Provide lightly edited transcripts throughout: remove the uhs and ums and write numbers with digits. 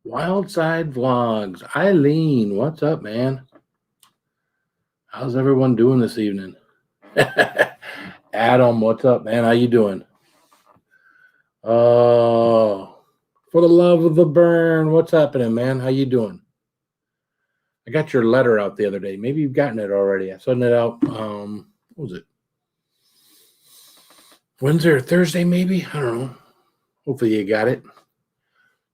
Wildside Vlogs. Eileen, what's up, man? How's everyone doing this evening? Adam, what's up, man? How you doing? Oh, for the love of the burn, what's happening, man? How you doing? I got your letter out the other day. Maybe you've gotten it already. I sent it out. What was it? Wednesday or Thursday, maybe? I don't know. Hopefully you got it.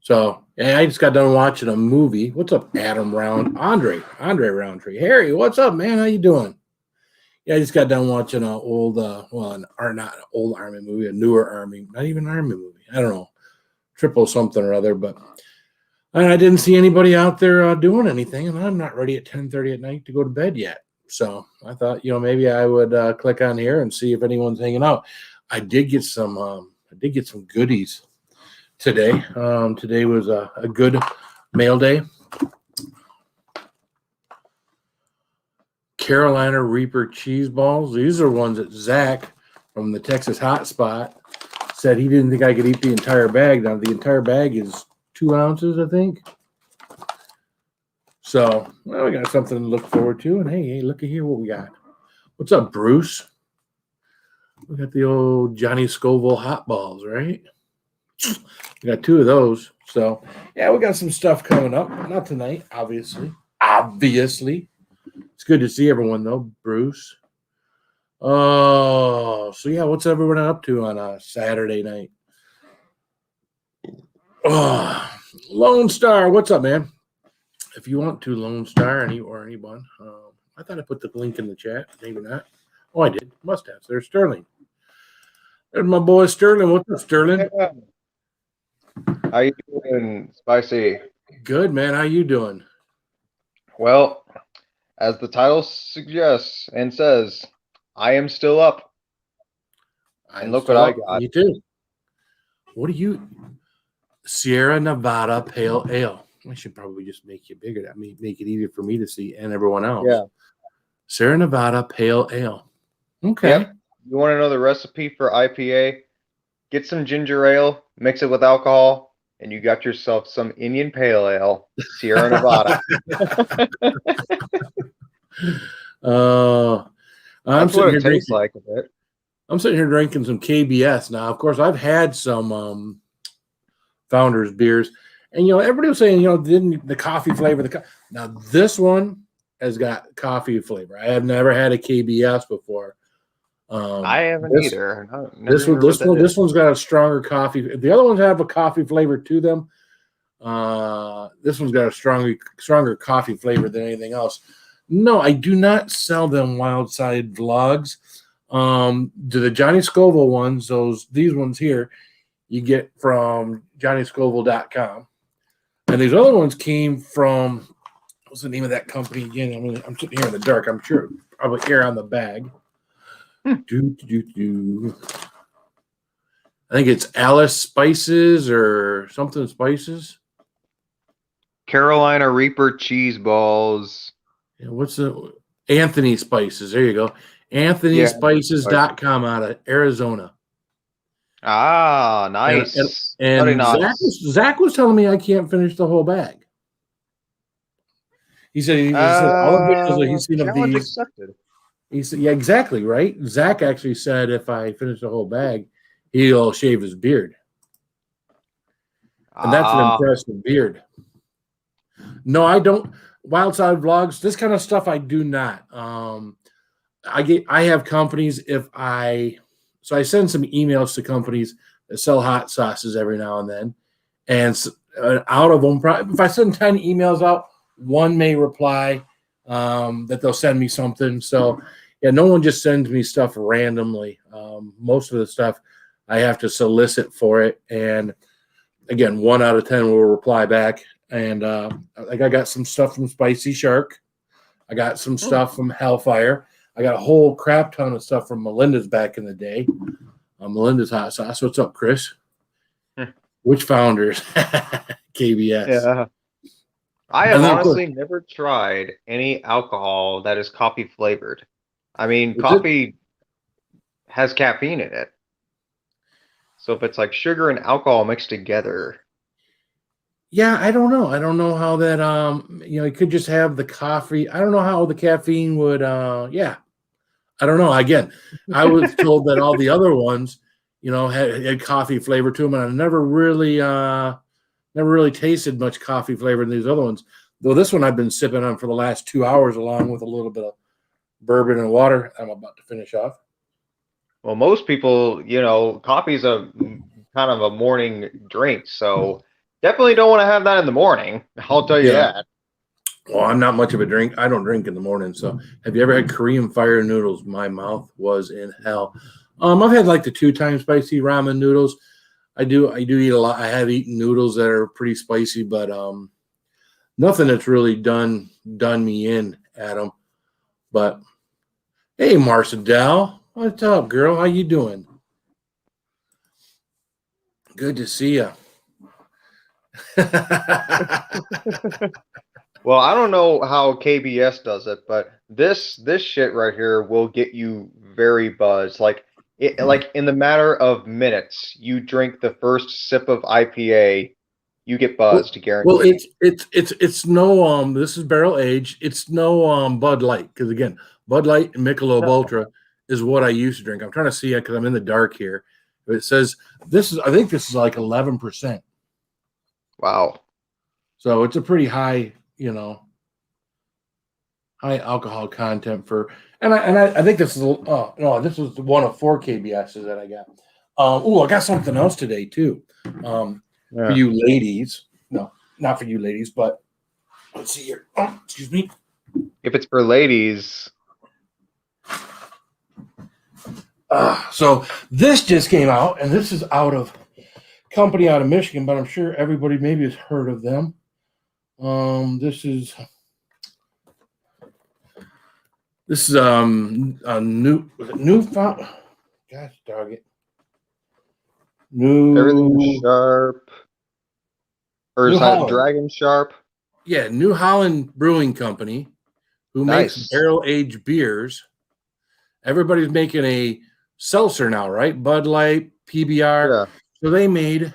So, yeah, I just got done watching a movie. What's up, Adam Andre Roundtree. Harry, what's up, man? How you doing? Yeah, I just got done watching an old, not an old Army movie, a newer Army, not even an Army movie. I don't know, triple something or other. But I didn't see anybody out there doing anything, and I'm not ready at 10:30 at night to go to bed yet. So I thought, maybe I would click on here and see if anyone's hanging out. I did get some goodies today. Today was a good mail day. Carolina Reaper cheese balls. These are ones that Zach from the Texas Hotspot said he didn't think I could eat the entire bag. Now the entire bag is 2 ounces, I think. So, well, we got something to look forward to. And hey, look at here what we got. What's up, Bruce? We got the old Johnny Scoville hot balls, right? We got 2 of those. So, yeah, we got some stuff coming up. Not tonight, obviously. It's good to see everyone, though, Bruce. Oh, so yeah, what's everyone up to on a Saturday night? Oh, Lone Star, what's up, man? If you want to, Lone Star, anyone. I thought I put the link in the chat. Maybe not. Oh, I did. Must have. There's Sterling. There's my boy Sterling. What's up, Sterling? How you doing, Spicy? Good, man. How you doing? Well, as the title suggests and says, I am still up. And look what I got. Me too. What are you? Sierra Nevada Pale Ale. I should probably just make you bigger. That may make it easier for me to see and everyone else. Yeah. Sierra Nevada Pale Ale. Okay. Yep. You want to know the recipe for IPA? Get some ginger ale, mix it with alcohol, and you got yourself some Indian Pale Ale, Sierra Nevada. That's what it tastes like a bit. I'm sitting here drinking some KBS now. Of course, I've had some Founders beers, and everybody was saying, didn't the coffee flavor now this one has got coffee flavor. I have never had a KBS before. I haven't either. This one's got a stronger coffee. The other ones have a coffee flavor to them. This one's got a stronger coffee flavor than anything else. No, I do not sell them Wildside Vlogs. The Johnny Scoville ones, these ones here, you get from JohnnyScoville.com. And these other ones came from, what's the name of that company again? I'm sitting here in the dark. I'm sure probably here on the bag. I think it's Alice Spices or something Spices. Carolina Reaper cheese balls. Yeah, what's the Anthony Spices? There you go. AnthonySpices.com out of Arizona. Ah, nice. And Zach was telling me I can't finish the whole bag. He said all the videos he's seen of these. Accepted. He said, yeah, exactly, right? Zach actually said if I finish the whole bag, he'll shave his beard. And that's an impressive beard. No, I don't. Wildside Vlogs, this kind of stuff I do not. I have companies so I send some emails to companies that sell hot sauces every now and then. And out of them, if I send 10 emails out, one may reply that they'll send me something. So, yeah, no one just sends me stuff randomly. Most of the stuff I have to solicit for it. And again, 1 out of 10 will reply back. and like I got some stuff from Spicy Shark. I got some stuff from Hellfire. I got a whole crap ton of stuff from Melinda's back in the day. Melinda's hot sauce. What's up, Chris? Which founders? KBS. Yeah. I have honestly never tried any alcohol that is coffee flavored. I mean, coffee has caffeine in it. So if it's like sugar and alcohol mixed together. Yeah, I don't know. I don't know how that it could just have the coffee. I don't know how the caffeine would yeah. I don't know. Again, I was told that all the other ones, had coffee flavor to them, and I never really tasted much coffee flavor in these other ones. Though this one I've been sipping on for the last 2 hours, along with a little bit of bourbon and water. I'm about to finish off. Well, most people, coffee's a kind of a morning drink, so definitely don't want to have that in the morning. I'll tell you that. Well, I'm not much of a drink. I don't drink in the morning. So, have you ever had Korean fire noodles? My mouth was in hell. I've had like the 2-time spicy ramen noodles. I do eat a lot. I have eaten noodles that are pretty spicy, but nothing that's really done me in, Adam. But hey, Marcel, what's up, girl? How you doing? Good to see you. Well, I don't know how KBS does it, but this shit right here will get you very buzzed. Like in the matter of minutes, you drink the first sip of IPA, you get buzzed, guaranteed. Well, it's no this is barrel aged. It's no Bud Light, because again, Bud Light and Michelob Ultra is what I used to drink. I'm trying to see it because I'm in the dark here. But it says I think this is like 11%. Wow. So it's a pretty high, high alcohol content and I think this is this was one of 4 KBSs that I got. I got something else today too. For you ladies. No, not for you ladies, but let's see here. Oh, excuse me. If it's for ladies. So this just came out, and this is company out of Michigan, but I'm sure everybody maybe has heard of them. This is a new found. Gosh, dog it. Everything Sharp. Or is that Dragon Sharp? Yeah, New Holland Brewing Company, who makes barrel-aged beers. Everybody's making a seltzer now, right? Bud Light, PBR. Yeah. So they made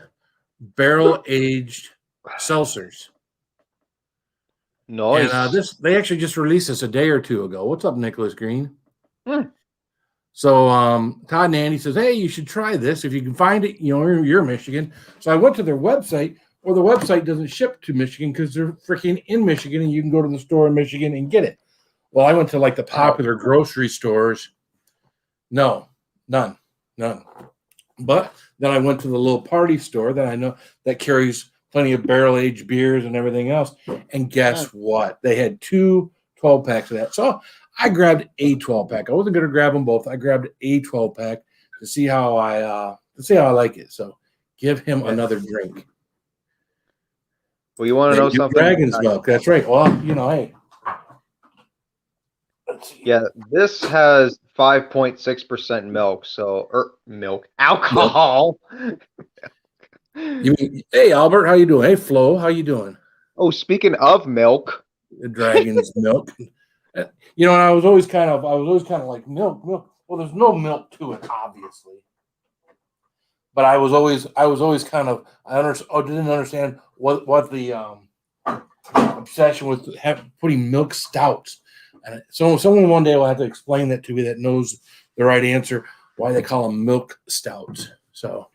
barrel-aged seltzers. Nice. And they actually just released this a day or two ago. What's up, Nicholas Green? So Todd and Andy says, hey, you should try this if you can find it. You're in Michigan. So I went to their website. Well, the website doesn't ship to Michigan because they're freaking in Michigan, and you can go to the store in Michigan and get it. Well, I went to like the popular grocery stores. No, none. But then I went to the little party store that I know that carries plenty of barrel-aged beers and everything else. And guess what? They had 2 12-packs of that. So I grabbed a 12-pack. I wasn't going to grab them both. I grabbed a 12-pack to see how I like it. So give him another drink. Well, you want to know something? Dragon's milk. That's right. Well, hey. Yeah, this has 5.6% milk. So, alcohol. You mean, hey, Albert, how you doing? Hey, Flo, how you doing? Oh, speaking of milk, the Dragon's milk. And I was always kind of like milk. Well, there's no milk to it, obviously. But I was always kind of didn't understand what the obsession with putting milk stouts. And so someone one day will have to explain that to me that knows the right answer, why they call them milk stouts. So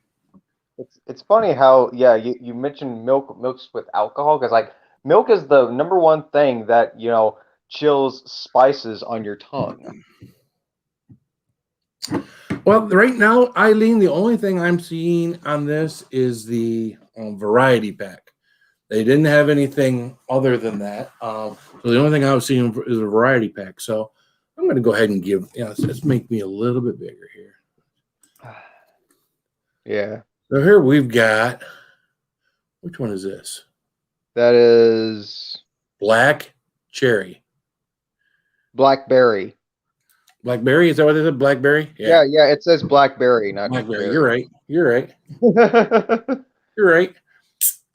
it's funny how you mentioned milks with alcohol, because like milk is the number one thing that chills spices on your tongue. Well, right now, Eileen, the only thing I'm seeing on this is the variety pack. They didn't have anything other than that. So the only thing I was seeing is a variety pack. So I'm going to go ahead and give, let's make me a little bit bigger here. Yeah. So here we've got, which one is this? That is Black cherry. blackberry. Blackberry, is that what it is? Blackberry? Yeah, yeah. It says blackberry, not just Blackberry. berry. You're right. You're right. You're right.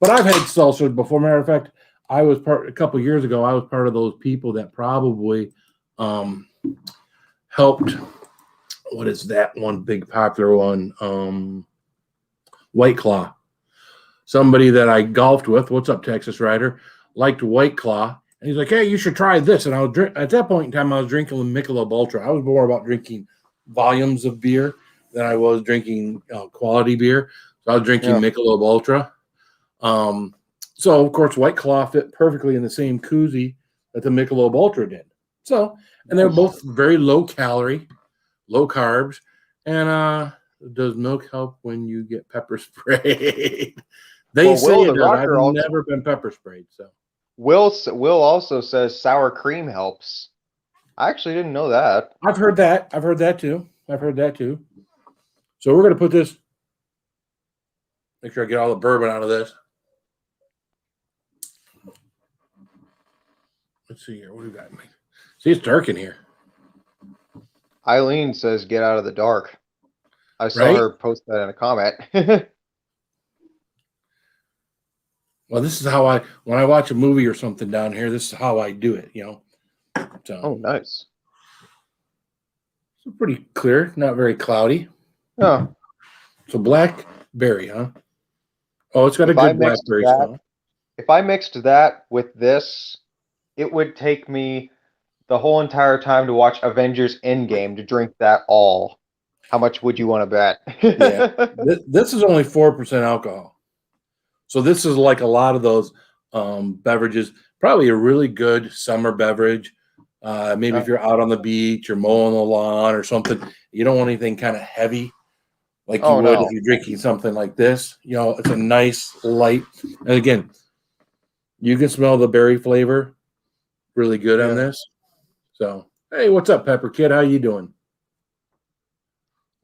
But I've had seltzers before. Matter of fact, I was a couple years ago. I was part of those people that probably helped. What is that one big popular one? White Claw. Somebody that I golfed with. What's up, Texas Rider? Liked White Claw, and he's like, "Hey, you should try this." And I was at that point in time, I was drinking Michelob Ultra. I was more about drinking volumes of beer than I was drinking quality beer. So I was drinking Michelob Ultra. So of course, White Claw fit perfectly in the same koozie that the Michelob Ultra did. So, and they're both very low calorie, low carbs, and does milk help when you get pepper sprayed? They say it does. I've never been pepper sprayed. So Will also says sour cream helps. I actually didn't know that. I've heard that. I've heard that too. So we're gonna put this. Make sure I get all the bourbon out of this. Let's see here. What do we got? See, it's dark in here. Eileen says, "Get out of the dark." I saw her post that in a comment. Well, this is how when I watch a movie or something down here, this is how I do it, So, oh, nice. It's pretty clear, not very cloudy. Oh. So blackberry, huh? Oh, it's got a good blackberry smell. If I mixed that with this, it would take me the whole entire time to watch Avengers Endgame to drink that all. How much would you want to bet? Yeah. This is only 4% alcohol. So this is like a lot of those beverages, probably a really good summer beverage. Maybe if you're out on the beach or mowing the lawn or something, you don't want anything kind of heavy like you would if you're drinking something like this. It's a nice light. And again, you can smell the berry flavor really good on this. So, hey, what's up, Pepper Kid? How you doing?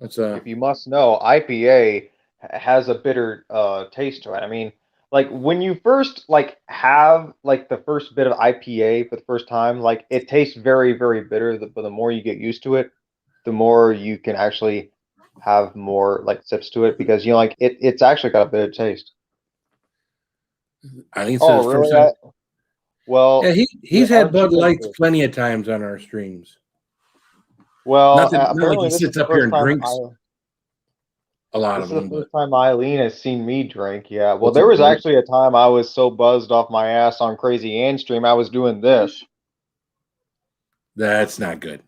If you must know, IPA has a bitter taste to it. I mean, like when you first have the first bit of IPA for the first time, it tastes very, very bitter. But the more you get used to it, the more you can actually have more sips to it because it's actually got a bitter taste. I think so. Really? Well, yeah, he's had Bud Lights plenty of times on our streams. Well, not like he sits up here and drinks a lot of them. This is the first time Eileen has seen me drink. Yeah. Well, there was actually a time I was so buzzed off my ass on Crazy Ann stream, I was doing this. That's not good.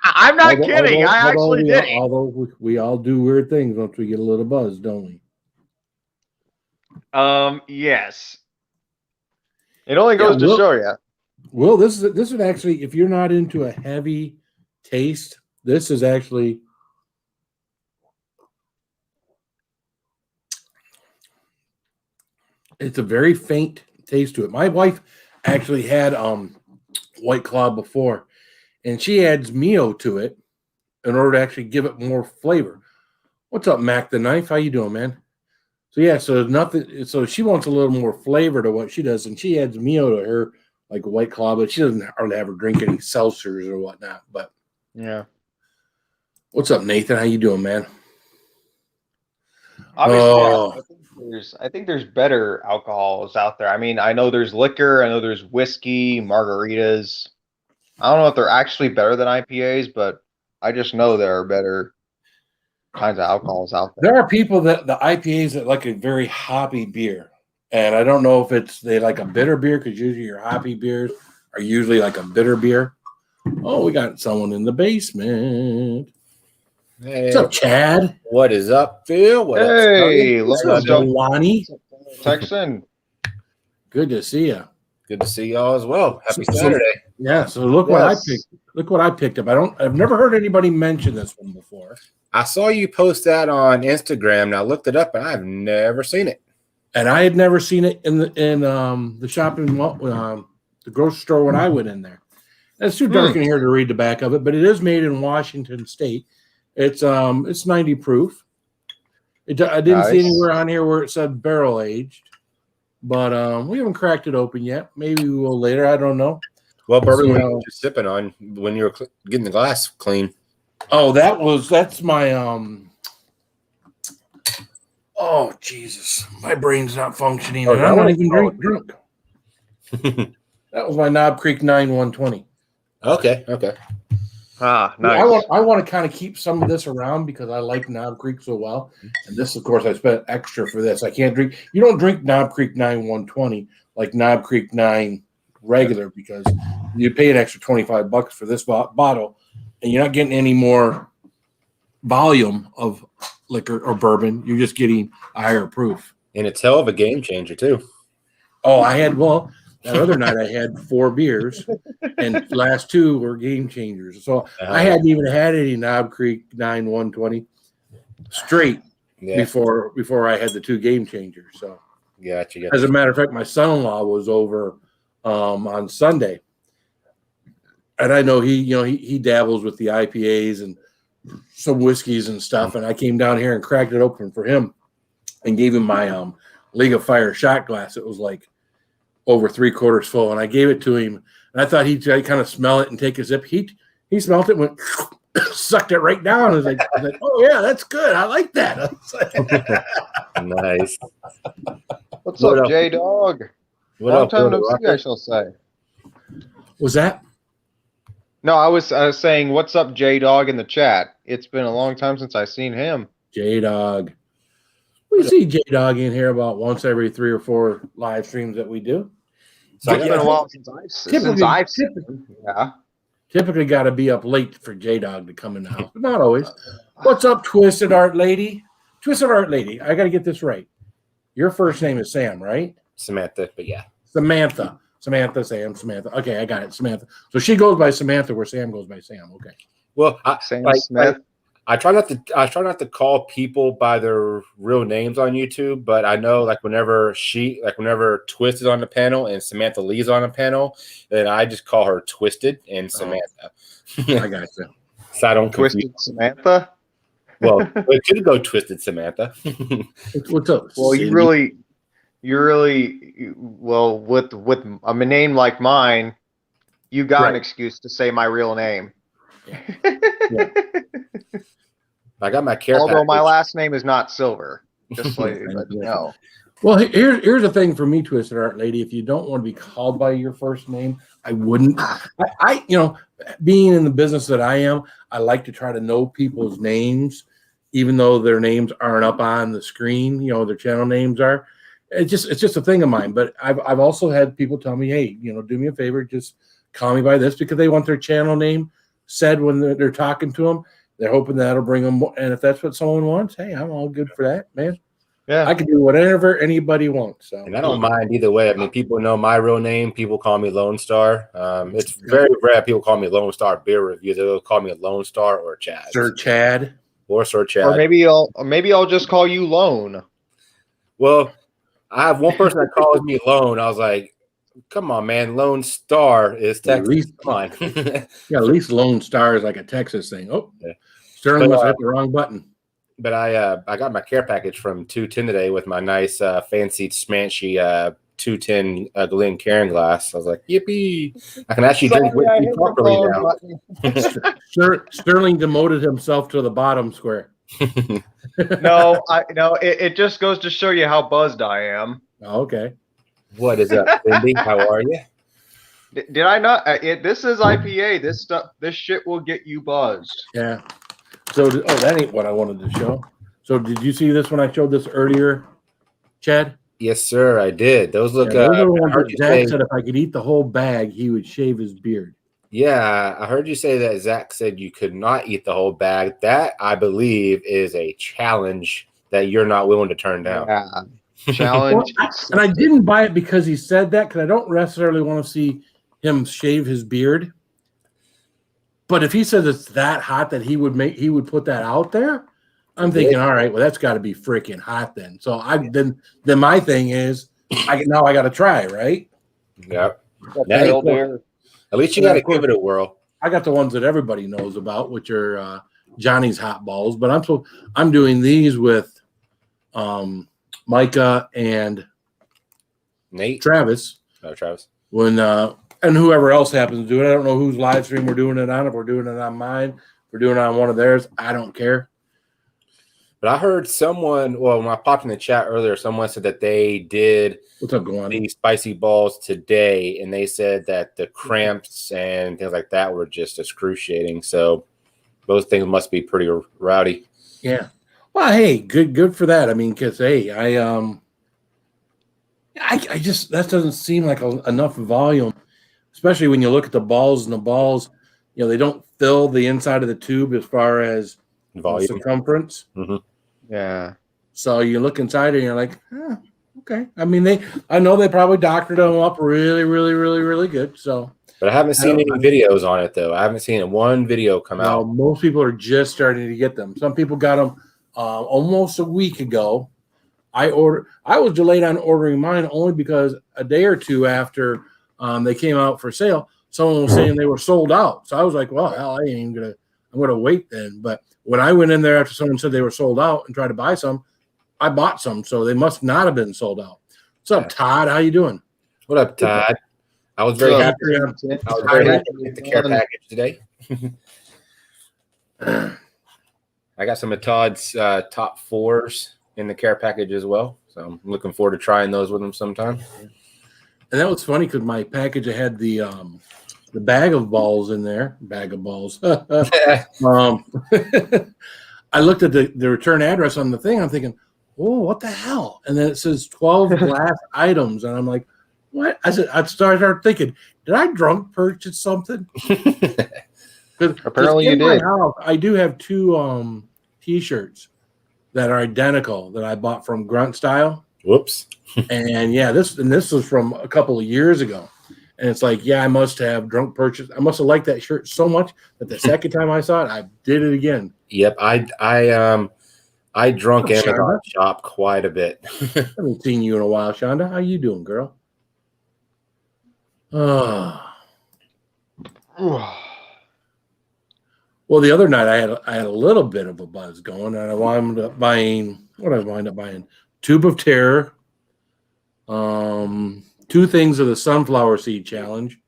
I'm not kidding. I actually did. Although we all do weird things once we get a little buzzed, don't we? Yes. It only goes to show you. Well, this is actually, if you're not into a heavy taste, this is actually it's a very faint taste to it. My wife actually had White Claw before, and she adds Mio to it in order to actually give it more flavor. What's up, Mac the Knife? How you doing, man? So yeah, so she wants a little more flavor to what she does, and she adds Mio to her White Claw, but she doesn't hardly ever drink any seltzers or whatnot. But yeah. What's up, Nathan? How you doing, man? Obviously, I think there's better alcohols out there. I mean, I know there's liquor, I know there's whiskey, margaritas. I don't know if they're actually better than IPAs, but I just know there are better kinds of alcohols out there. There are people that the IPAs that like a very hoppy beer. And I don't know if they like a bitter beer, because usually your hoppy beers are usually like a bitter beer. Oh, we got someone in the basement. Hey. What's up, Chad? What is up, Phil? What's up, Lonnie? Texan. Good to see you. Good to see y'all as well. Happy Saturday. Yeah. So look what I picked. Look what I picked up. I've never heard anybody mention this one before. I saw you post that on Instagram, and I looked it up, and I've never seen it. And I had never seen it in the shopping the grocery store when I went in there. And it's too dark in here to read the back of it, but it is made in Washington State. It's 90 proof. I didn't see Nice. anywhere on here where it said barrel aged, but we haven't cracked it open yet. Maybe we will later. I don't know. Well, bourbon, See what how- you were just sipping on when you were getting the glass clean. Oh, that's my Oh Jesus, my brain's not functioning. Oh, And that I'm not one? even drunk. That was my Knob Creek 9120. Okay. Ah, I nice. want to kind of keep some of this around because I like Knob Creek so well. And this, of course, I spent extra for this. I can't drink. You don't drink Knob Creek 9120 like Knob Creek 9 regular because you pay an extra $25 for this bottle, and you're not getting any more volume of liquor or bourbon. You're just getting a higher proof. And it's hell of a game changer too. Oh, that other night I had 4 beers, and the last 2 were game changers. So I hadn't even had any Knob Creek 9120 straight Yeah, before I had the 2 game changers. So gotcha. as a matter of fact, my son-in-law was over on Sunday, and I know he dabbles with the IPAs and some whiskeys and stuff. And I came down here and cracked it open for him and gave him my League of Fire shot glass. It was like over 3/4 full, and I gave it to him. And I thought he'd kind of smell it and take a sip. He smelled it, went sucked it right down. I was like, oh yeah, that's good. I like that. I was like, Nice. What's What up, up? J Dog? What Long up, time Florida no see, Rocker? I shall say. was that? No, I was saying, what's up, J Dog, in the chat. It's been a long time since I've seen him. J Dog. We see J Dog in here about once every 3 or 4 live streams that we do. So I It's got been a my- while since I've seen him. Yeah. Typically got to be up late for J Dog to come in the house, but not always. What's up, Twisted Art Lady? Twisted Art Lady, I got to get this right. Your first name is Sam, right? Samantha, but yeah. Samantha. Samantha. Okay, I got it. Samantha. So she goes by Samantha, where Sam goes by Sam. Okay. Well, Sam like, Smith. I try not to call people by their real names on YouTube, but I know whenever Twist is on the panel and Samantha Lee's on the panel, then I just call her Twisted and Samantha. I got you. So I don't confuse. Twisted Samantha. Well, it could go Twisted Samantha. What's up? Well, Cindy? you really, well, with a name like mine, you got an Right. excuse to say my real name. Yeah. I got my care Although my package. last name is not Silver, just so you know. Well, here's the thing for me, Twisted Art Lady. If you don't want to be called by your first name, I wouldn't. I being in the business that I am, I like to try to know people's names, even though their names aren't up on the screen. Their channel names are. It's just a thing of mine. But I've also had people tell me, hey, do me a favor, just call me by this, because they want their channel name said when they're talking to them. They're hoping that'll bring them. And if that's what someone wants, hey, I'm all good for that, man. Yeah. I can do whatever anybody wants. So And I don't mind either way. I mean, people know my real name. People call me Lone Star. It's very rare people call me Lone Star Beer Review. They'll call me Lone Star or Chad. Sir Chad. Or Sir Chad. Or maybe I'll just call you Lone. Well, I have one person that calls me Lone. I was like, come on, man. Lone Star is At Texas. least, Come on. yeah, at least Lone Star is like a Texas thing. Oh, Yeah. Sterling But, must have hit the wrong button. But I got my care package from 210 today with my nice fancy smanchy 210 Glencairn glass. I was like, yippee! I can actually drink Sorry, I whiskey hit the properly wrong now. button. Sterling demoted himself to the bottom square. No, it just goes to show you how buzzed I am. Oh, okay. What is up, Cindy? How are you? Did I not? This is IPA. This shit will get you buzzed. Yeah. So, that ain't what I wanted to show. So, did you see this when I showed this earlier, Chad? Yes, sir. I did. Those look. Yeah, those are the I ones heard that you Zach say. said if I could eat the whole bag, he would shave his beard. Yeah, I heard you say that Zach said you could not eat the whole bag. That, I believe, is a challenge that you're not willing to turn down. Yeah. Challenge. And I didn't buy it because he said that, because I don't necessarily want to see him shave his beard. But if he says it's that hot that he would put that out there, I'm thinking, all right, well, that's got to be freaking hot then. So then my thing is, I got to try, right? Yep. That old beer. At least you got to give it a whirl. I got the ones that everybody knows about, which are Johnny's hot balls. But I'm doing these with Micah and Nate, Travis Travis. when and whoever else happens to do it. I don't know whose live stream we're doing it on. If we're doing it on mine, if we're doing it on one of theirs. I don't care. But I heard someone. Well, when I popped in the chat earlier, someone said that they did What's up, going? these spicy balls today, and they said that the cramps and things like that were just excruciating. So those things must be pretty rowdy. Yeah. Well, hey, good for that. I mean, because hey, I just that doesn't seem like enough volume, especially when you look at the balls and the balls. You know, they don't fill the inside of the tube as far as Volume. circumference. Yeah. So you look inside and you're like, okay. I mean, I know they probably doctored them up really, really, really, really good. So, But I haven't seen any videos on it though. I haven't seen one video come out. Most people are just starting to get them. Some people got them almost a week ago. I was delayed on ordering mine only because a day or two after they came out for sale, someone was saying they were sold out. So I was like, well, hell, I'm gonna wait then. But when I went in there after someone said they were sold out and tried to buy some, I bought some. So they must not have been sold out. What's up, Todd? How you doing? What up, Todd? I was very happy. I was very happy to get the care package today. I got some of Todd's top fours in the care package as well. So I'm looking forward to trying those with him sometime. And that was funny because my package, I had the bag of balls in there. Bag of balls. I looked at the return address on the thing. I'm thinking, oh, what the hell? And then it says 12 glass items. And I'm like, what? I started thinking, did I drunk purchase something? Apparently you did. House, I do have two T-shirts that are identical that I bought from Grunt Style. Whoops. And yeah, this was from a couple of years ago. And it's like, yeah, I must have drunk purchase. I must have liked that shirt so much that the second time I saw it, I did it again. Yep. I drunk Amazon shop quite a bit. I haven't seen you in a while, Shonda. How you doing, girl? Well, the other night I had a little bit of a buzz going, and I wound up buying Tube of Terror, 2 things of the Sunflower Seed Challenge,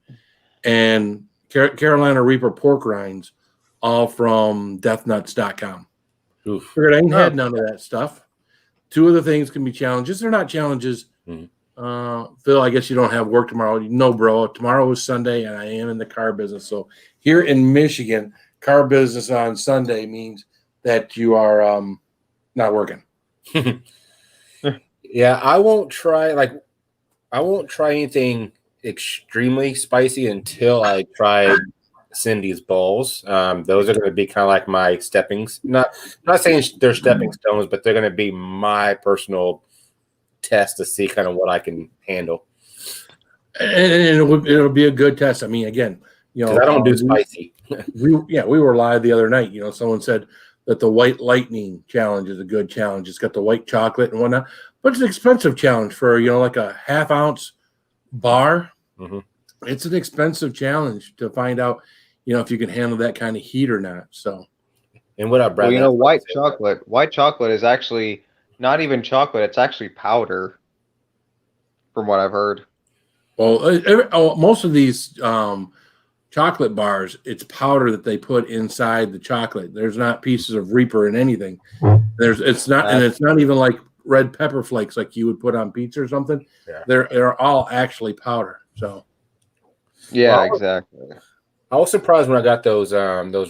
and Carolina Reaper pork rinds, all from deathnuts.com. Figured I ain't had none of that stuff. 2 of the things can be challenges. They're not challenges. Phil, I guess you don't have work tomorrow. No, bro. Tomorrow is Sunday, and I am in the car business. So here in Michigan, car business on Sunday means that you are not working. Yeah, I won't try anything extremely spicy until I try Cindy's balls. Those are going to be kind of like my not saying they're stepping stones, but they're going to be my personal test to see kind of what I can handle. And it'll be a good test. I mean, again, I don't do spicy. We were live the other night. Someone said that the White Lightning challenge is a good challenge. It's got the white chocolate and whatnot, but it's an expensive challenge for like a half-ounce bar. It's an expensive challenge to find out, if you can handle that kind of heat or not. So, and what up, Brad? White chocolate is actually not even chocolate; it's actually powder, from what I've heard. Well, most of these chocolate bars, it's powder that they put inside the chocolate. There's not pieces of Reaper in anything. It's not even like red pepper flakes like you would put on pizza or something. Yeah. They're all actually powder. So, yeah, exactly. I was surprised when I got those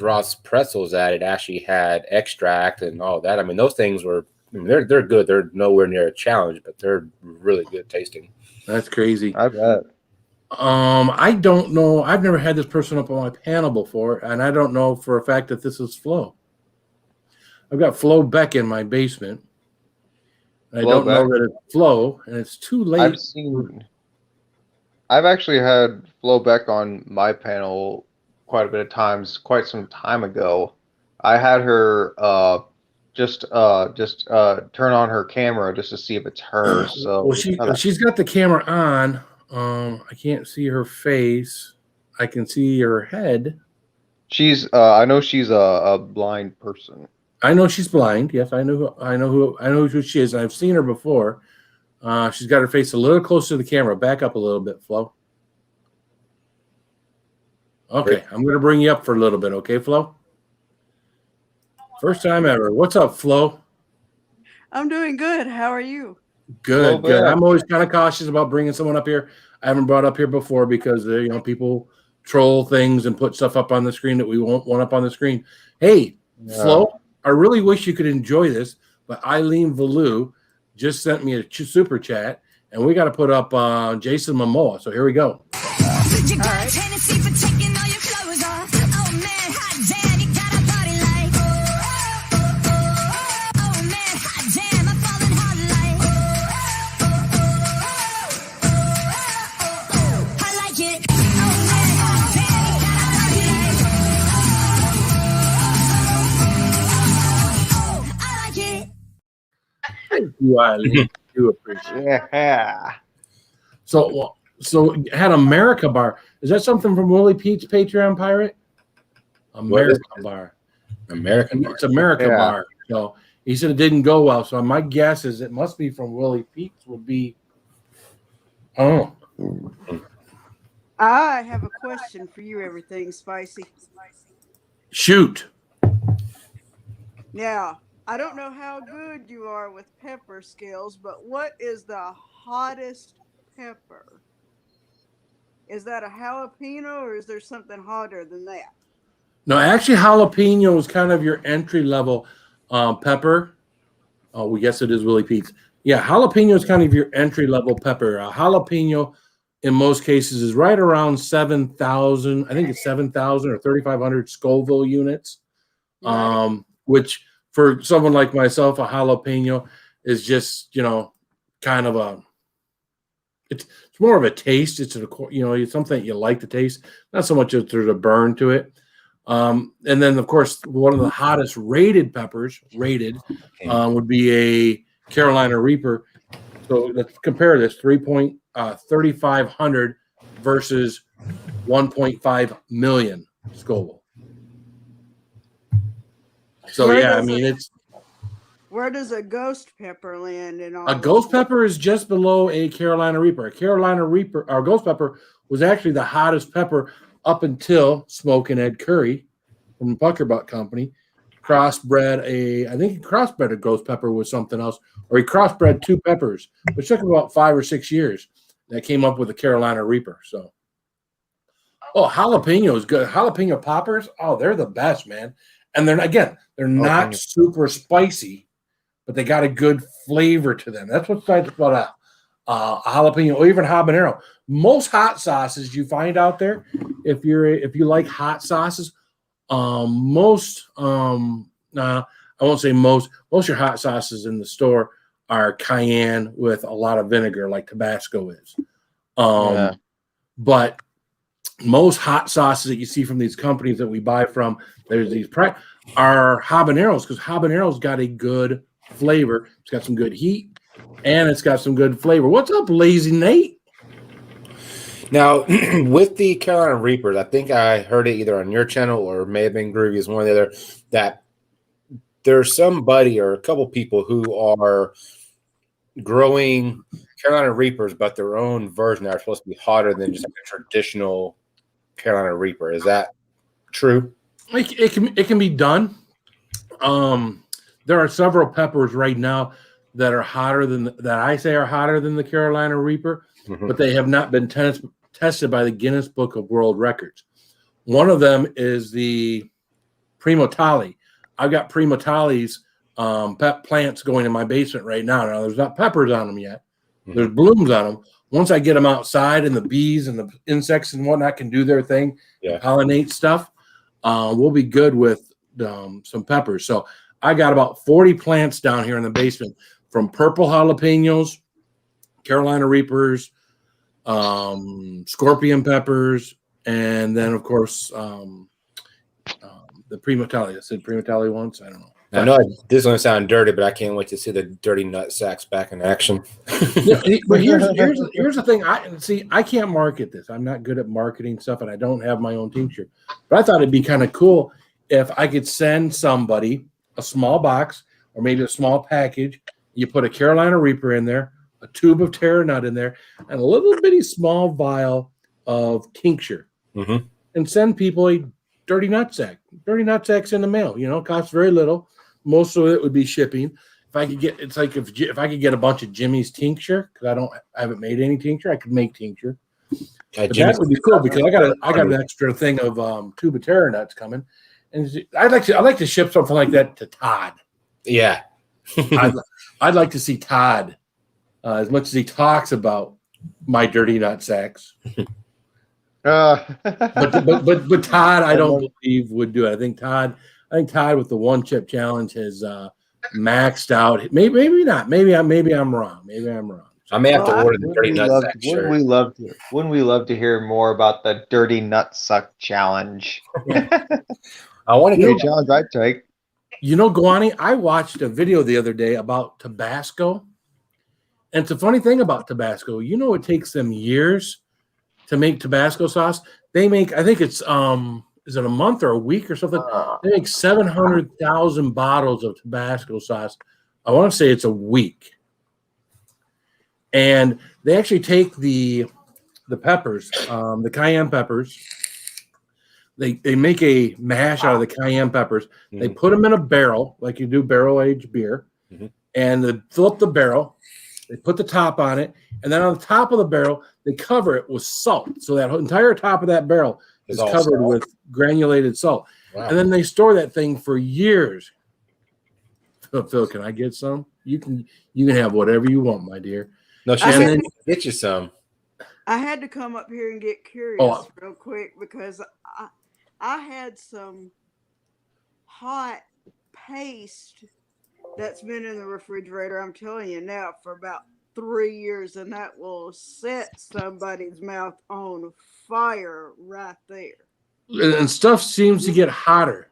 Ross pretzels that it actually had extract and all that. I mean, those things were. They're good. They're nowhere near a challenge, but they're really good tasting. That's crazy. I bet. I don't know. I've never had this person up on my panel before, and I don't know for a fact that this is Flo. I've got Flo Beck in my basement. I don't know that it's Flo, and it's too late. I've actually had Flo Beck on my panel quite a bit of times, quite some time ago. I had her just turn on her camera just to see if it's her. So well, she's got the camera on. I can't see her face. I can see her head. I know she's a blind person. I know she's blind. Yes, I know who she is. I've seen her before. She's got her face a little closer to the camera. Back up a little bit, Flo. Okay, I'm going to bring you up for a little bit. Okay, Flo? First time ever. What's up, Flo? I'm doing good. How are you? Good, Flo, good. I'm always kind of cautious about bringing someone up here. I haven't brought up here before because people troll things and put stuff up on the screen that we won't want up on the screen. Hey, Flo, I really wish you could enjoy this, but Eileen Valou just sent me a super chat, and we got to put up Jason Momoa. So here we go. You got a tendency for taking all your clothes off. Oh man, hot damn, you got a body like. Oh man, hot damn, I'm falling hard like. I like it. Oh man, hot damn, you got a body like. I like it. Thank you, Eileen. I do appreciate it. Yeah. So had America Bar. Is that something from Willie Pete's Patreon pirate? America Bar. American. It's America Yeah. Bar. So he said it didn't go well. So my guess is it must be from Willie Pete's. Would be. Oh, I have a question for you, Everything Spicy. shoot. Now, I don't know how good you are with pepper skills, but what is the hottest pepper? Is that a jalapeno or is there something hotter than that? No, actually, jalapeno is kind of your entry level pepper. Oh, we guess it is Willie Pete's. Yeah, jalapeno is kind of your entry level pepper. Jalapeno, in most cases, is right around 7,000. I think it's 7,000 or 3,500 Scoville units. Right. Which for someone like myself, a jalapeno is just kind of a. It's more of a taste. It's it's something that you like to taste, not so much that there's a burn to it. And then, of course, one of the hottest rated peppers would be a Carolina Reaper. So let's compare this: 3,500 versus 1.5 million Scoville. So Where does a ghost pepper land in all a ghost pepper is just below a Carolina Reaper. A Carolina Reaper, or ghost pepper, was actually the hottest pepper up until Smokin' Ed Curry from the Puckerbutt Company crossbred a ghost pepper with something else, or he crossbred two peppers, which took about 5 or 6 years. That came up with the Carolina Reaper. So, jalapeno is good. Jalapeno poppers, they're the best, man. And they're not super spicy, but they got a good flavor to them. That's what's nice about a jalapeno or even habanero. Most hot sauces you find out there, if you like hot sauces, I won't say most your hot sauces in the store are cayenne with a lot of vinegar, like Tabasco is. But most hot sauces that you see from these companies that we buy from, there's these are habaneros, because habaneros got a good flavor. It's got some good heat and it's got some good flavor. What's up, Lazy Nate? Now, with the Carolina Reapers, I think I heard it either on your channel or may have been Groovy's, one or the other, that there's somebody or a couple people who are growing Carolina Reapers, but their own version that are supposed to be hotter than just like a traditional Carolina Reaper. Is that true? It can be done. There are several peppers right now that are hotter than the Carolina Reaper, but they have not been tested by the Guinness Book of World Records. One of them is the Primo Tali. I've got Primo Tali's plants going in my basement right now. Now, there's not peppers on them yet. There's blooms on them. Once I get them outside and the bees and the insects and whatnot can do their thing, pollinate stuff, we'll be good with some peppers. So I got about 40 plants down here in the basement, from purple jalapenos, Carolina Reapers, scorpion peppers, and then, of course, the Primo Tali. I said Primo Tali once. I don't know. I know this is going to sound dirty, but I can't wait to see the dirty nut sacks back in action. But here's the thing. I can't market this. I'm not good at marketing stuff, and I don't have my own tincture. But I thought it'd be kind of cool if I could send somebody a small box or maybe a small package. You put a Carolina Reaper in there, a tube of Terra Nut in there, and a little bitty small vial of tincture, and send people a dirty nutsack. Dirty nutsacks in the mail. Costs very little. Most of it would be shipping. If I could get, it's like if I could get a bunch of Jimmy's tincture, because I haven't made any tincture, I could make tincture. But that would be cool because I got an extra thing of tube of Terra Nuts coming, and I'd like to ship something like that to Todd. Yeah, I'd like to see Todd as much as he talks about my dirty nut sacks. But Todd, I don't believe would do it. I think Todd with the one chip challenge has maxed out. Maybe not. Maybe I'm wrong. I may have to order the dirty nut sack shirt. Wouldn't we love to hear more about the dirty nut suck challenge? I want to Great challenge, right, Jake? Guani, I watched a video the other day about Tabasco. And it's a funny thing about Tabasco. It takes them years to make Tabasco sauce. They make, I think it's is it a month or a week or something? They make 700,000 bottles of Tabasco sauce. I want to say it's a week. And they actually take the peppers, the cayenne peppers. They make a mash out of the cayenne peppers. They put them in a barrel, like you do barrel-aged beer, and they fill up the barrel. They put the top on it, and then on the top of the barrel, they cover it with salt. So that entire top of that barrel is covered with granulated salt. Wow. And then they store that thing for years. Phil, can I get some? You can have whatever you want, my dear. No, she said get you some. I had to come up here and get curious real quick because I had some hot paste that's been in the refrigerator, I'm telling you now, for about 3 years, and that will set somebody's mouth on fire right there. And stuff seems to get hotter.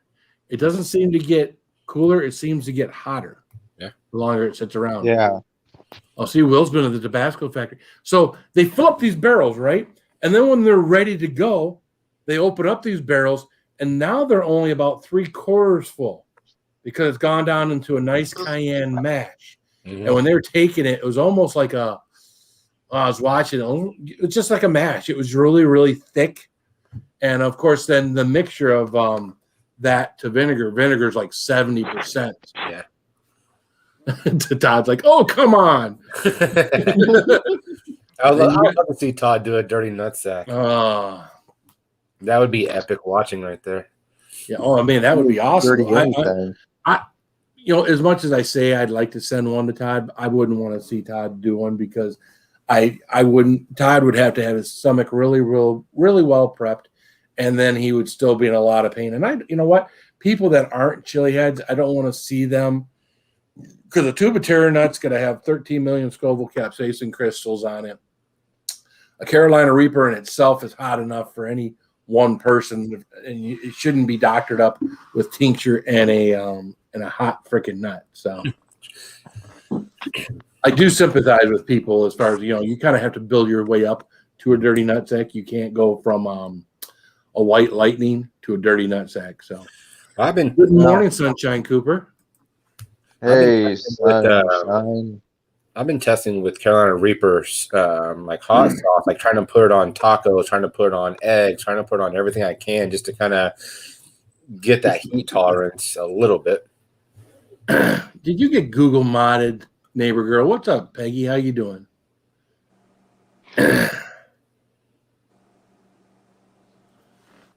It doesn't seem to get cooler. It seems to get hotter. Yeah. The longer it sits around. Yeah. I'll see Will's been at the Tabasco factory. So they fill up these barrels, right? And then when they're ready to go, they open up these barrels, and now they're only about 3/4 full because it's gone down into a nice cayenne mash. And when they were taking it, it was almost like I was watching it. It was just like a mash. It was really, really thick. And of course, then the mixture of that to vinegar. Vinegar is like 70%. Yeah. Todd's like, oh, come on. I would love to see Todd do a dirty nutsack. That would be epic watching right there. Yeah. Oh, I mean, that would be awesome. Dirty anything. As much as I say I'd like to send one to Todd, I wouldn't want to see Todd do one because I wouldn't. Todd would have to have his stomach really well prepped, and then he would still be in a lot of pain. And you know what? People that aren't chili heads, I don't want to see them because a tube of Terra Nut's going to have 13 million Scoville capsaicin crystals on it. A Carolina Reaper in itself is hot enough for any one person, and it shouldn't be doctored up with tincture and a hot freaking nut. So I do sympathize with people as far as, you kind of have to build your way up to a dirty nutsack. You can't go from a white lightning to a dirty nutsack. So good morning, Sunshine Cooper. Hey, I've been testing with Carolina Reapers, like hot sauce, like trying to put it on tacos, trying to put it on eggs, trying to put it on everything I can just to kind of get that heat tolerance a little bit. Did you get Google modded, neighbor girl? What's up, Peggy? How you doing?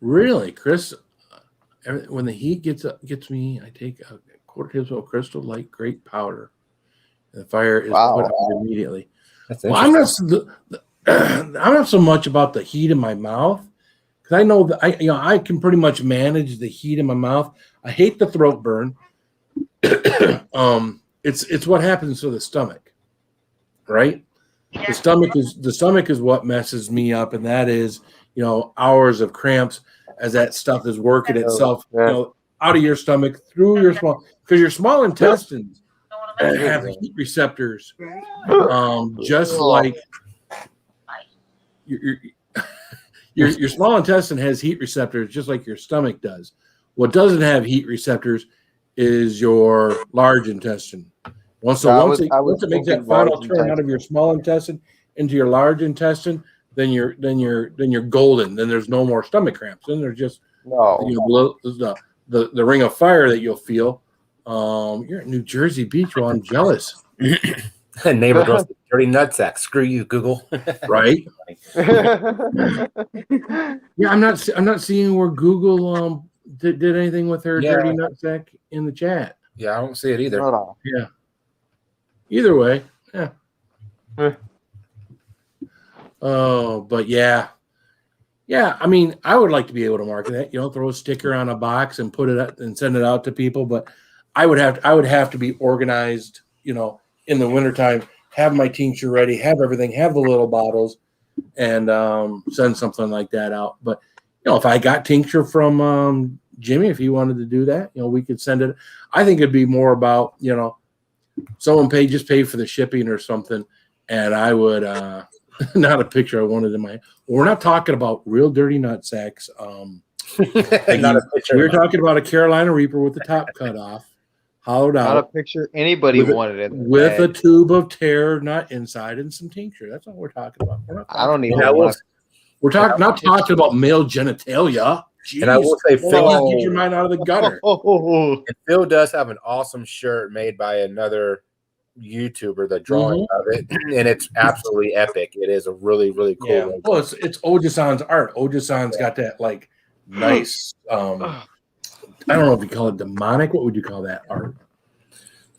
Really, Chris? When the heat gets me, I take a quarter tablespoon of Crystal Light Grape powder. The fire is put out immediately. Well, I'm not so much about the heat in my mouth because I know that I can pretty much manage the heat in my mouth. I hate the throat burn. It's what happens to the stomach, right? The stomach is what messes me up, and that is hours of cramps as that stuff is working itself out of your stomach through your your small intestines have heat receptors, just like your small intestine has heat receptors, just like your stomach does. What doesn't have heat receptors is your large intestine. Once I it was makes that thinking final large turn out of your small intestine into your large intestine, then you're golden. Then there's no more stomach cramps. Then there's just No. the ring of fire that you'll feel. You're at New Jersey Beach. Well, I'm jealous, Neighbor girl said, dirty nutsack. Screw you, Google. right? Yeah, I'm not seeing where Google did anything with her dirty nutsack in the chat. Yeah, I don't see it either. Hold on. Yeah. Either way, yeah. Oh, but yeah. I mean, I would like to be able to market that. Throw a sticker on a box and put it up and send it out to people. But I would have to be organized. In the wintertime, have my tincture ready, have everything, have the little bottles, and send something like that out. But if I got tincture from Jimmy, if he wanted to do that, we could send it. I think it'd be more about someone pay for the shipping or something, and I would not a picture I wanted in my. We're not talking about real dirty nut sacks. Not a picture. We're talking about a Carolina Reaper with the top cut off, hollowed Not a out, picture anybody wanted it with a tube of tear nut inside and some tincture. That's all we're talking about. I don't even. We're talking not talking about male genitalia. Jeez. And I will say, Phil, get your mind out of the gutter. And Phil does have an awesome shirt made by another YouTuber, the drawing of it, and it's absolutely epic. It is a really, really cool. Yeah. Well, it's Ojisan's art. Ojisan's got that nice. I don't know if you call it demonic. What would you call that art?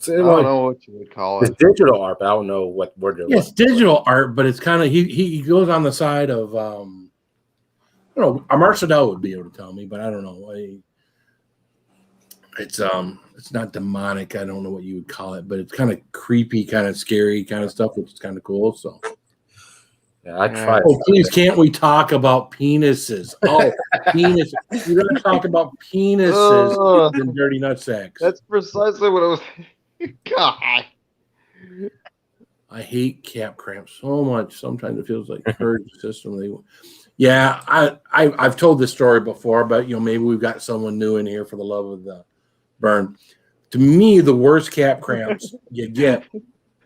I don't know what you would call it. It's digital art, but I don't know what we're doing. Yeah, it's digital art, but it's kind of he goes on the side of I don't know. Marcel would be able to tell me, but I don't know. It's not demonic. I don't know what you would call it, but it's kind of creepy, kind of scary, kind of stuff, which is kind of cool. So, yeah, I tried. Oh, please, can't we talk about penises? Oh, penis! We're going to talk about penises and dirty nutsacks. That's precisely what I was. God, I hate cap cramps so much. Sometimes it feels like purge system. Yeah, I've told this story before, but maybe we've got someone new in here for the love of the burn. To me, the worst cap cramps you get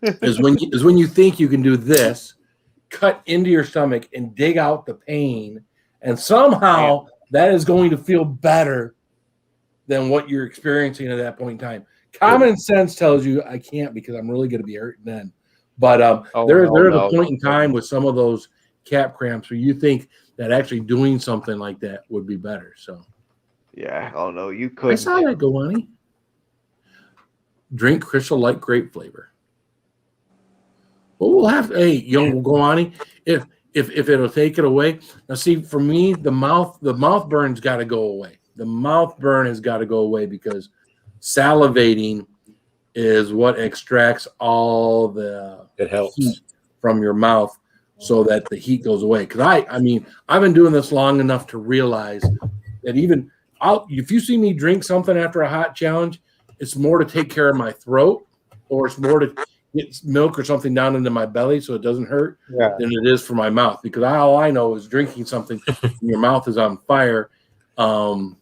is when you think you can do this, cut into your stomach and dig out the pain, and somehow that is going to feel better than what you're experiencing at that point in time. Common sense tells you I can't because I'm really going to be hurting then. But there's a point in time with some of those cap cramps where you think that actually doing something like that would be better. So, yeah. Oh no, you could. I saw that go on. Drink Crystal Light grape flavor. Well, we'll have we'll go on. If it'll take it away. Now, see, for me, the mouth burn's got to go away. The mouth burn has got to go away because salivating is what extracts all the heat from your mouth so that the heat goes away. Because I mean, I've been doing this long enough to realize that even if you see me drink something after a hot challenge, it's more to take care of my throat, or it's more to get milk or something down into my belly so it doesn't hurt than it is for my mouth. Because all I know is drinking something and your mouth is on fire. Common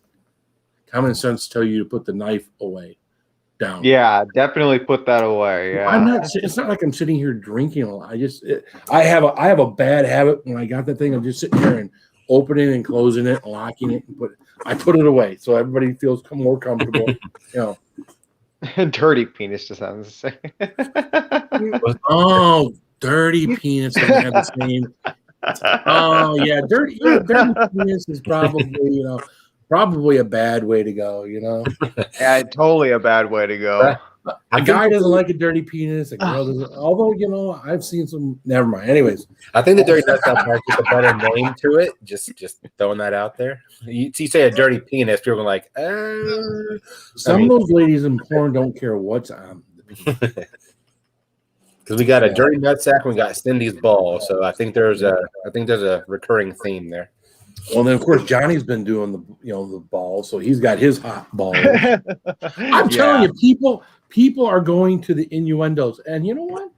sense tell you to put the knife away. Down. Yeah, definitely put that away. Yeah, it's not like I'm sitting here drinking a lot. I have a bad habit. When I got that thing, I'm just sitting here and opening and closing it, locking it, and I put it away so everybody feels more comfortable. Dirty penis just sounds the same. Oh, dirty penis doesn't have the same. Oh yeah, dirty penis is probably a bad way to go, Yeah, totally a bad way to go. A guy doesn't like a dirty penis. A girl doesn't. Although, I've seen some. Never mind. Anyways, I think the dirty nutsack might get a better name to it. Just throwing that out there. You say a dirty penis, people are like, some of those ladies in porn don't care what's on the penis. Because we got a dirty nutsack and we got Cindy's ball. So I think there's a recurring theme there. Well, then of course Johnny's been doing the ball, so he's got his hot ball. I'm telling you, people are going to the innuendos, and you know what?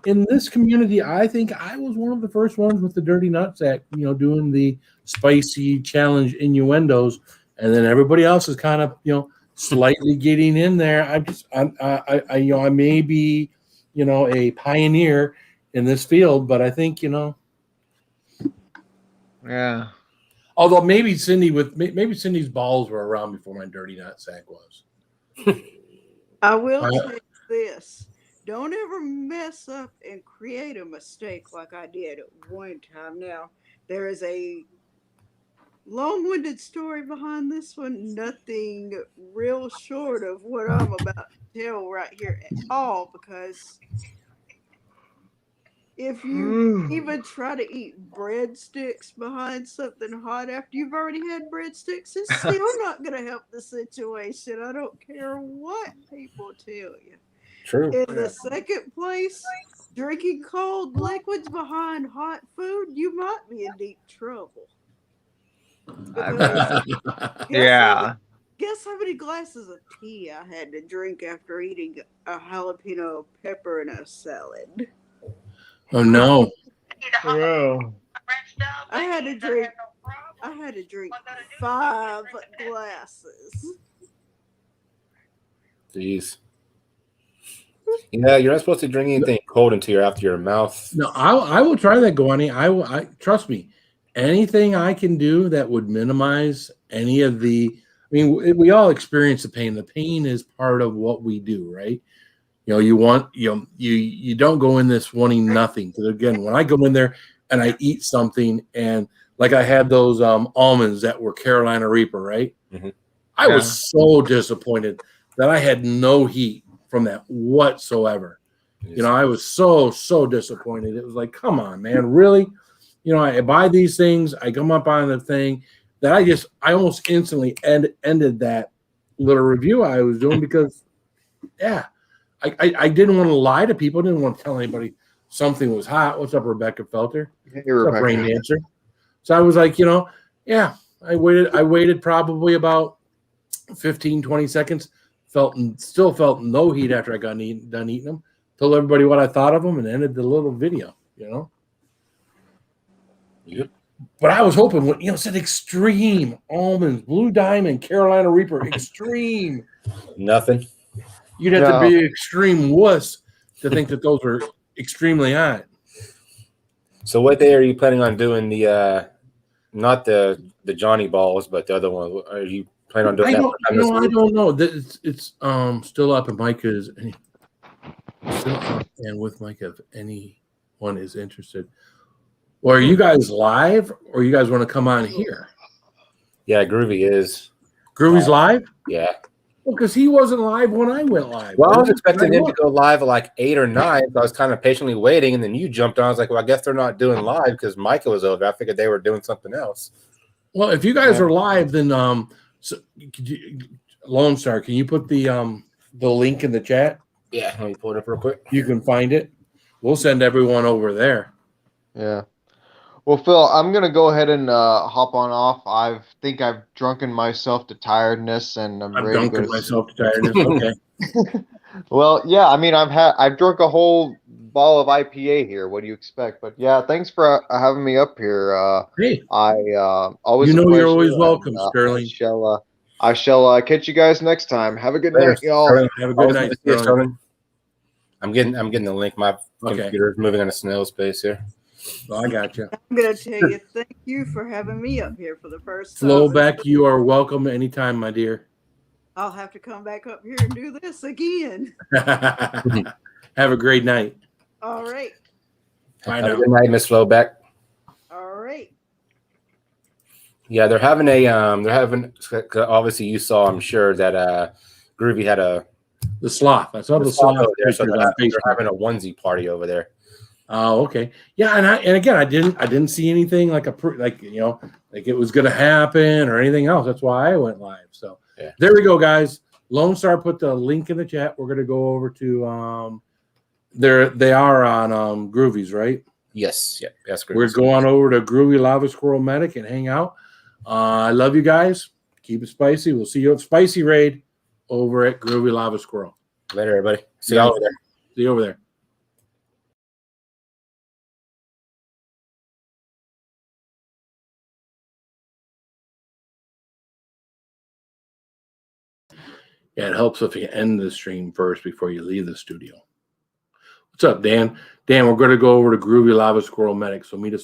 In this community, I think I was one of the first ones with the dirty nutsack. Doing the spicy challenge innuendos, and then everybody else is kind of slightly getting in there. I may be, a pioneer in this field, but I think, Yeah. although maybe Cindy's balls were around before my dirty nutsack was. I will Uh, tell you this. Don't ever mess up and create a mistake like I did at one time. Now, there is a long-winded story behind this one. Nothing real short of what I'm about to tell right here at all, because if you even try to eat breadsticks behind something hot after you've already had breadsticks, it's still not going to help the situation. I don't care what people tell you. True. In the second place, drinking cold liquids behind hot food, you might be in deep trouble. I Because bet. Yeah. guess how many glasses of tea I had to drink after eating a jalapeno pepper in a salad? oh no. I had to drink 5 glasses. Jeez. Yeah, you're not supposed to drink anything cold until you're after your mouth. No, I will try that, Guani. I trust me. Anything I can do that would minimize any of the. I mean, we all experience the pain. The pain is part of what we do, right? You don't go in this wanting nothing. Because again, when I go in there and I eat something, and like I had those almonds that were Carolina Reaper, right? Mm-hmm. I was so disappointed that I had no heat from that whatsoever. I was so disappointed. It was like, come on, man, really? I buy these things. I come up on the thing that I almost instantly ended that little review I was doing because, yeah, I didn't want to lie to people. Didn't want to tell anybody something was hot. What's up, Rebecca Felter? Hey, What's up, Rain Dancer? So I was like, yeah, I waited probably about 15, 20 seconds. Still felt no heat after I got done eating them. Told everybody what I thought of them and ended the little video, Yep. But I was hoping when it said extreme almonds, Blue Diamond, Carolina Reaper, extreme. Nothing. You'd have to be extreme wuss to think that those were extremely hot. So what day are you planning on doing the not the Johnny balls, but the other one? Are you planning on doing that? I don't know. It's still up, and Mike is still up, and with Mike, if anyone is interested. Or are you guys live, or you guys want to come on here? Yeah, Groovy is. Groovy's live? Yeah. Well, because he wasn't live when I went live. Well, I was expecting him to go live at like 8 or 9. So I was kind of patiently waiting, and then you jumped on. I was like, well, I guess they're not doing live because Micah was over. I figured they were doing something else. Well, if you guys are live, then Lone Star, can you put the link in the chat? Yeah, let me pull it up real quick. You can find it. We'll send everyone over there. Yeah. Well, Phil, I'm gonna go ahead and hop on off. I think I've drunken myself to tiredness, and I'm ready to go to myself to tiredness. Okay. Well, yeah. I mean, I've drunk a whole ball of IPA here. What do you expect? But yeah, thanks for having me up here. Hey, I always you're always welcome, Sterling. I shall catch you guys next time. Have a good night, y'all. Have a good night, Sterling. I'm getting the link. My computer's moving in a snail space here. Well, I got you. I'm going to tell you, thank you for having me up here for the first time. Flowback, you are welcome anytime, my dear. I'll have to come back up here and do this again. Have a great night. All right. Bye Have now. a good night, Miss Flowback. All right. Yeah, they're having obviously you saw, I'm sure, that Groovy had the sloth. I saw the sloth over there, so pictures on they're Facebook. having a onesie party over there. Oh, okay. Yeah, and again, I didn't see anything like like it was going to happen or anything else. That's why I went live. So There we go, guys. Lone Star put the link in the chat. We're going to go over to they are on Groovy's, right? Yes. Yep. That's great. We're going over to Groovy Lava Squirrel Medic and hang out. I love you guys. Keep it spicy. We'll see you at Spicy Raid over at Groovy Lava Squirrel. Later, everybody. See you over there. See you over there. Yeah, it helps if you end the stream first before you leave the studio. What's up, Dan? Dan, we're going to go over to Groovy Lava Squirrel Medic. So meet us